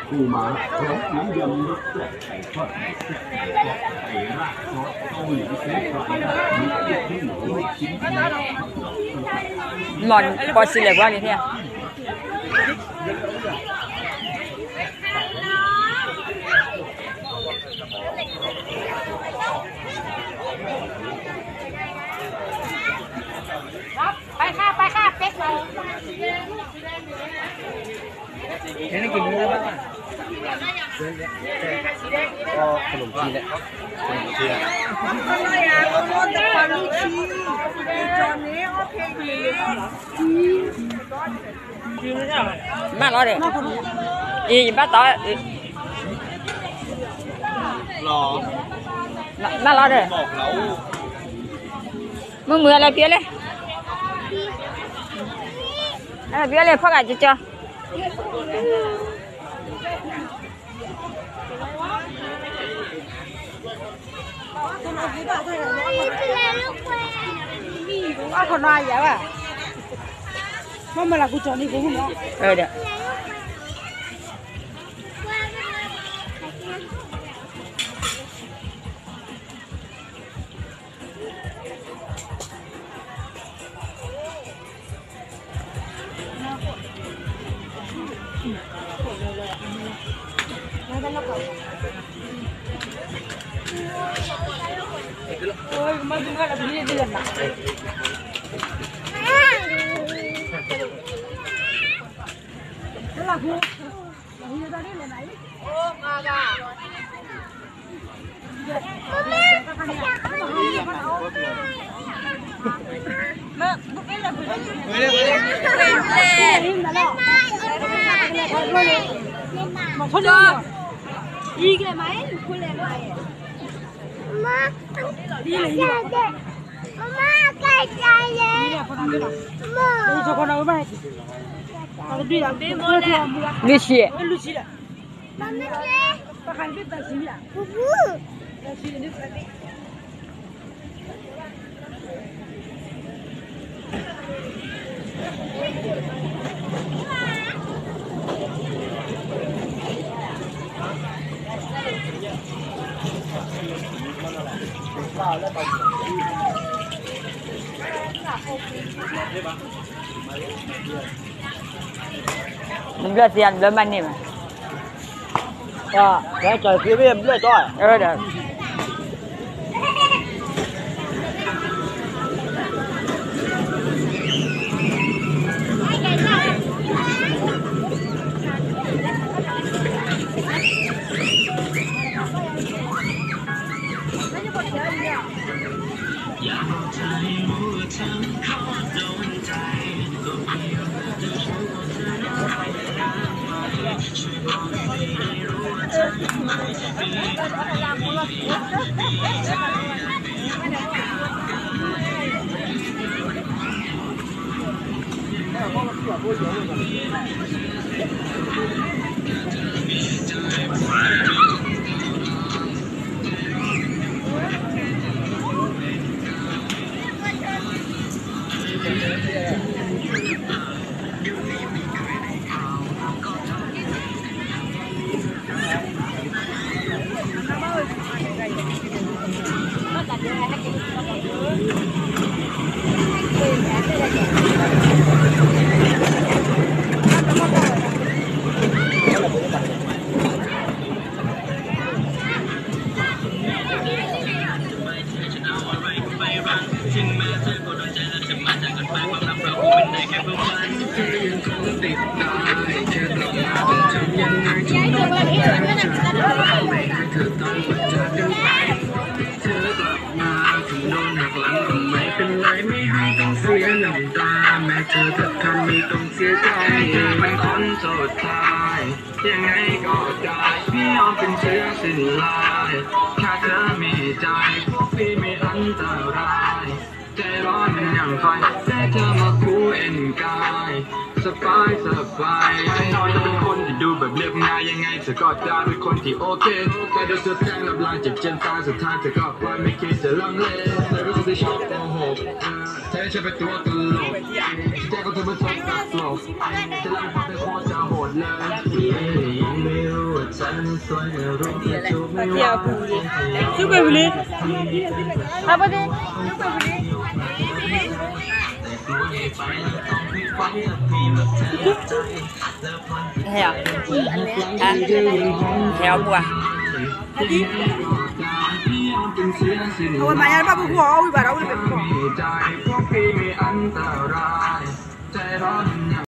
ปูม้าแล้วน้ำยำรสแซ่บไก่ทอดไข่ซุปไก่ทอดไก่ราดซอสเกาหลีเส้นไก่มีที่หมูชิ้นเนื้อหล่อนพอสิเล็กว่าเนี่ยไปค่ะเป๊กเราเห็นกินเนื้อบ้างก็ขนมจีนแหละขนมจีนอะไรอ่ะก็รู้แต่ความรู้ชีจอนนี้โอเคดีมาล้อเด้อีบ้าต่อรอมาล้อเด้บอกเรามึงมืออะไรเปี้ยเลยเปี้ยเลยพ่อกันจ้ะคนน้อยอย่างอ่ะมันมาละกูจอนี่กูเนาะเดี๋ยวโอ้ยมันเป็นอะไรแบบนี้เดือนละแล้วกูเราอยู่ตอนนี้เลยไหนโอ้มาจ้ะแม่บุกเล่นเลยไม่ได้มาชนเลยอีกเลยไหมคุณเลยไหมมาดีเลยมาไก่ใจเลยนี่แหละคนนั้นด้วยมาดูชคนนั้นไหมเอาดีละดีหมดเลยลูซี่ลูซี่ละมันไม่ใช่ปากกันเป็นตาสีละบูบูตาสีนี่เป็นมันก็เสียนแล้วมันนี่มั้ยก็แค่ใจคือเบี้ยเบี้ยจ้อยเดี๋ยวเธอจะทำไม่ต้องเสียใจเป็นคนโสดตายยังไงก็ได้พี่ยอมเป็นเชื้อสิ้นลายแค่เธอมีใจพวกพี่ไม่อันตรายใจร้อนมันอย่างไฟแต่เธอมาคู่เอ็นกายสบายให้น้อยจะเป็นคนที่ดูแบบเรียบง่ายยังไงเธอก็ได้เป็นคนที่โอเคแต่เดี๋ยวเธอแทงรับลายเจ็บเจ็บตาสุดท้ายเธอก็ปล่อยไม่คิดจะลังเลแต่รู้ที่ชอบโกหกเธอจะเป็นตัวตลกใจก็เธอเป็นตัวตลกจะเล่าความเป็นโคตรจะโหดเลยยังไม่รู้ สวยรู้ว่าจูบไม่ไหว ซุปเปอร์บุรีครับพอดีเฮียเฮียบัวเอามาอย่างบ้าบุกหัวเอาอยู่บ้านเราเลยเป็นหัว ใจพวกพี่มีอันตรายใจร้อน